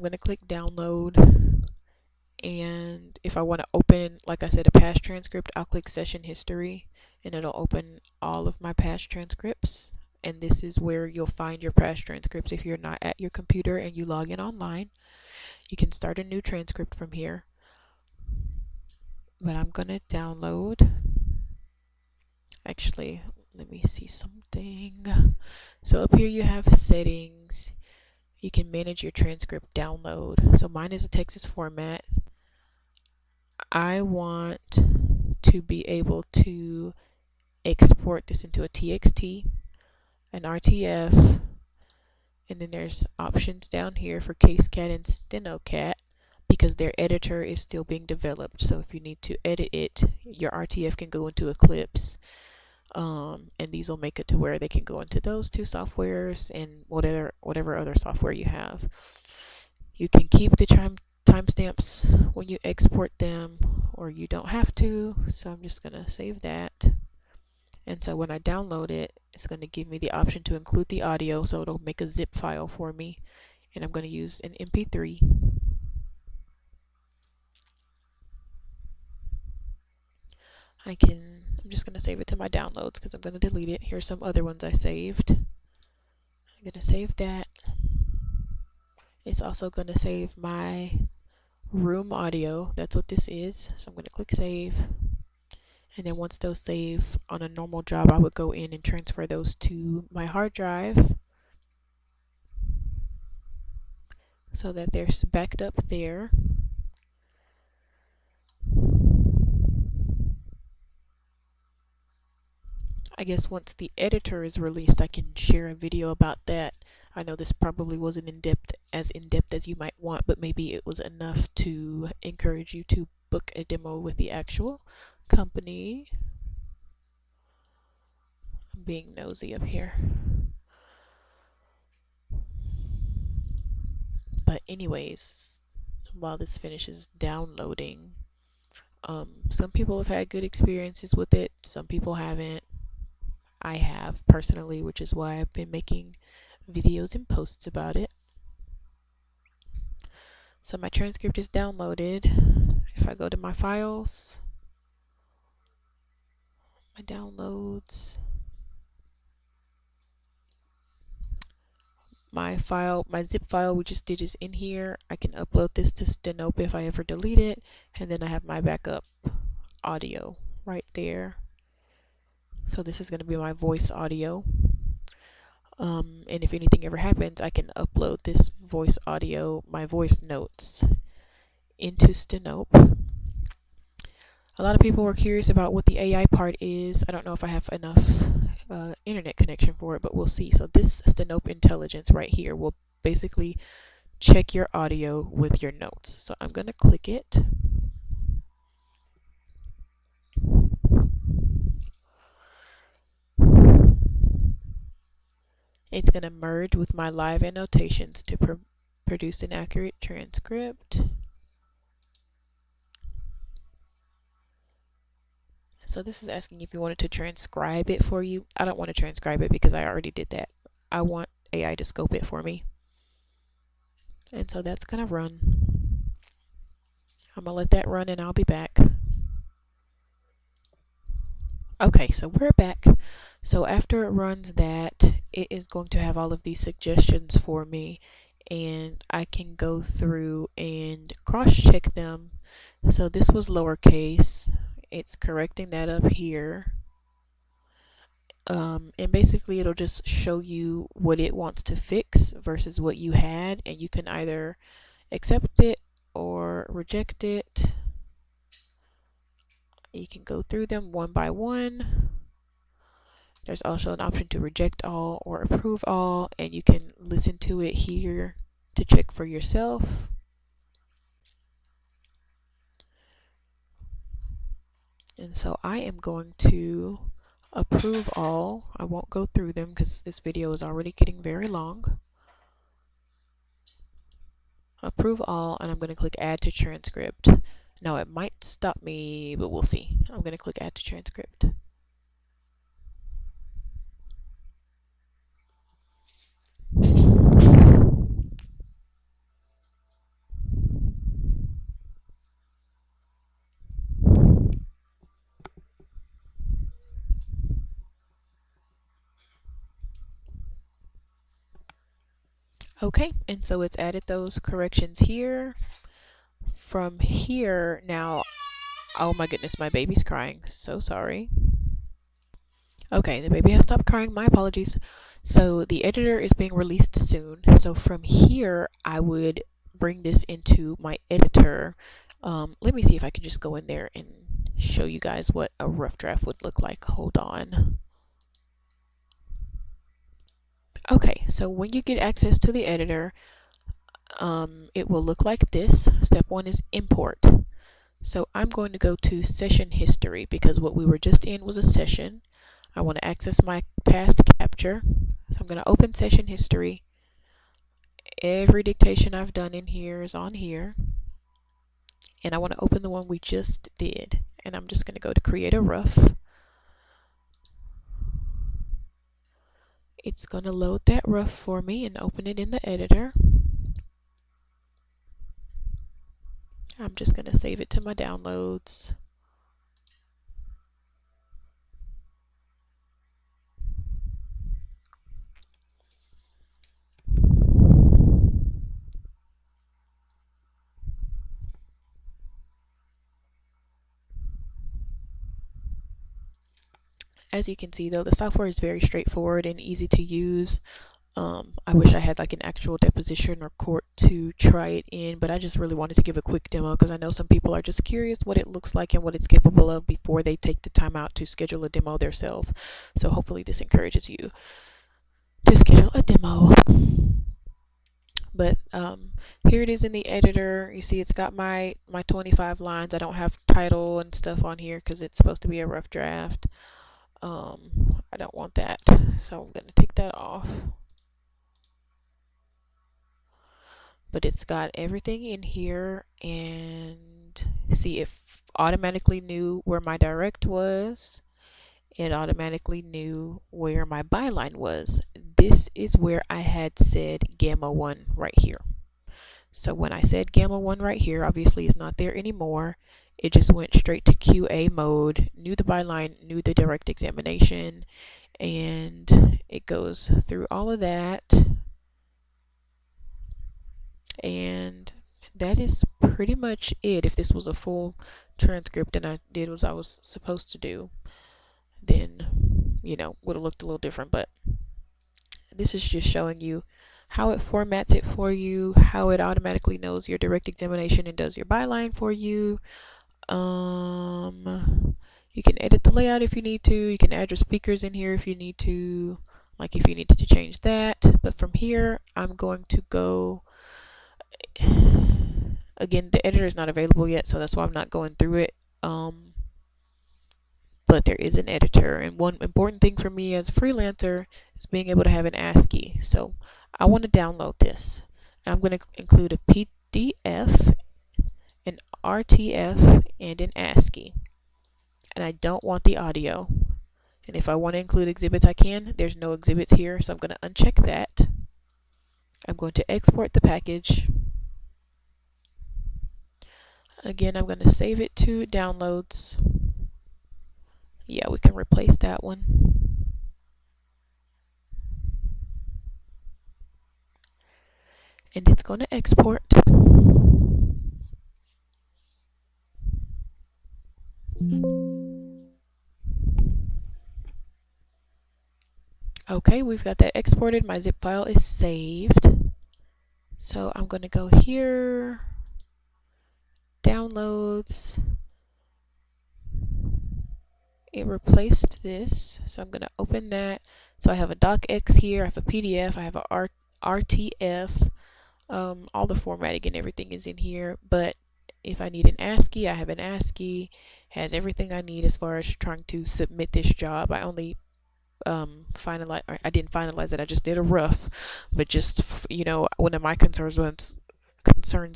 going to click download, and if I want to open, like I said, a past transcript, I'll click session history and it'll open all of my past transcripts. And this is where you'll find your past transcripts if you're not at your computer and you log in online. You can start a new transcript from here, but I'm going to download. Actually, let me see something. So up here you have settings. You can manage your transcript download. So mine is a Texas format. I want to be able to export this into a TXT, an RTF, and then there's options down here for CaseCat and STENOPE.AI because their editor is still being developed. So if you need to edit it, your RTF can go into Eclipse, and these will make it to where they can go into those two softwares and whatever other software you have. You can keep the timestamps when you export them, or you don't have to. So I'm just gonna save that. And so when I download it, it's going to give me the option to include the audio, so it'll make a zip file for me, and I'm going to use an MP3. I'm just going to save it to my downloads because I'm going to delete it. Here's some other ones I saved. I'm going to save that. It's also going to save my room audio. That's what this is. So I'm going to click save. And then once those save on a normal job, I would go in and transfer those to my hard drive so that they're backed up there. I guess once the editor is released, I can share a video about that. I know this probably wasn't as in-depth as you might want, but maybe it was enough to encourage you to book a demo with the actual company. I'm being nosy up here. But anyways, while this finishes downloading, some people have had good experiences with it, some people haven't. I have personally, which is why I've been making videos and posts about it. So my transcript is downloaded. If I go to my files, my downloads, my zip file we just did is in here. I can upload this to STENOPE if I ever delete it, and then I have my backup audio right there. So this is going to be my voice audio. And if anything ever happens, I can upload this voice audio, my voice notes, into STENOPE. A lot of people were curious about what the AI part is. I don't know if I have enough internet connection for it, but we'll see. So this STENOPE intelligence right here will basically check your audio with your notes. So I'm going to click it. It's going to merge with my live annotations to produce an accurate transcript. So this is asking if you wanted to transcribe it for you. I don't want to transcribe it because I already did that. I want AI to scope it for me. And so that's going to run. I'm going to let that run and I'll be back. Okay, so we're back. So after it runs that, it is going to have all of these suggestions for me, and I can go through and cross-check them. So this was lowercase. It's correcting that up here. And basically it'll just show you what it wants to fix versus what you had, and you can either accept it or reject it. You can go through them one by one. There's also an option to reject all or approve all, and you can listen to it here to check for yourself. And so I am going to approve all. I won't go through them because this video is already getting very long. Approve all, and I'm going to click add to transcript. Now it might stop me, but we'll see. I'm going to click add to transcript. Okay, and so it's added those corrections here. From here, now, oh my goodness, my baby's crying. So sorry. Okay, the baby has stopped crying. My apologies. So the editor is being released soon. So from here, I would bring this into my editor. Let me see if I can just go in there and show you guys what a rough draft would look like. Hold on. Okay, so when you get access to the editor, it will look like this. Step one is import. So I'm going to go to session history because what we were just in was a session. I want to access my past capture. So I'm going to open session history. Every dictation I've done in here is on here. And I want to open the one we just did. And I'm just going to go to create a rough. It's going to load that rough for me and open it in the editor. I'm just going to save it to my downloads. As you can see though, the software is very straightforward and easy to use. I wish I had like an actual deposition or court to try it in, but I just really wanted to give a quick demo because I know some people are just curious what it looks like and what it's capable of before they take the time out to schedule a demo themselves. So hopefully this encourages you to schedule a demo. But here it is in the editor. You see it's got my 25 lines. I don't have title and stuff on here because it's supposed to be a rough draft. I don't want that, so I'm going to take that off. But it's got everything in here, and see, it automatically knew where my direct was. It automatically knew where my byline was. This is where I had said gamma 1 right here. So when I said gamma 1 right here, obviously it's not there anymore. It just went straight to QA mode, knew the byline, knew the direct examination, and it goes through all of that. And that is pretty much it. If this was a full transcript and I did what I was supposed to do, then, you know, would have looked a little different. But this is just showing you how it formats it for you, how it automatically knows your direct examination and does your byline for you. You can edit the layout if you need to. You can add your speakers in here if you need to, like if you needed to change that. But from here, I'm going to go. Again, the editor is not available yet, so that's why I'm not going through it. But there is an editor, and one important thing for me as a freelancer is being able to have an ASCII. So I want to download this. I'm going to include a PDF, an RTF, and an ASCII. And I don't want the audio. And if I want to include exhibits, I can. There's no exhibits here, so I'm going to uncheck that. I'm going to export the package. Again, I'm going to save it to downloads. Yeah, we can replace that one. And it's going to export. Okay, we've got that exported. My zip file is saved. So I'm going to go here, downloads. It replaced this, so I'm going to open that. So I have a docx here, I have a PDF, I have a RTF. All the formatting and everything is in here, but if I need an ASCII, I have an ASCII. Has everything I need as far as trying to submit this job. I only I didn't finalize it, I just did a rough, but just, you know, one of my concerns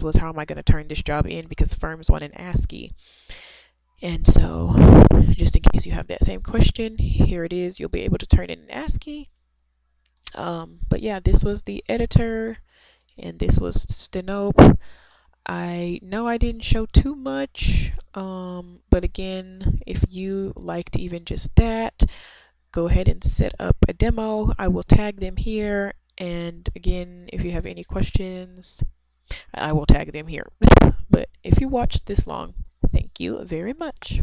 was how am I going to turn this job in, because firms want an ASCII. And so just in case you have that same question, here it is. You'll be able to turn in an ASCII. But yeah, this was the editor, and this was Stenope. I know I didn't show too much, but again, if you liked even just that, go ahead and set up a demo. I will tag them here, And again, if you have any questions, I will tag them here. But if you watched this long, thank you very much.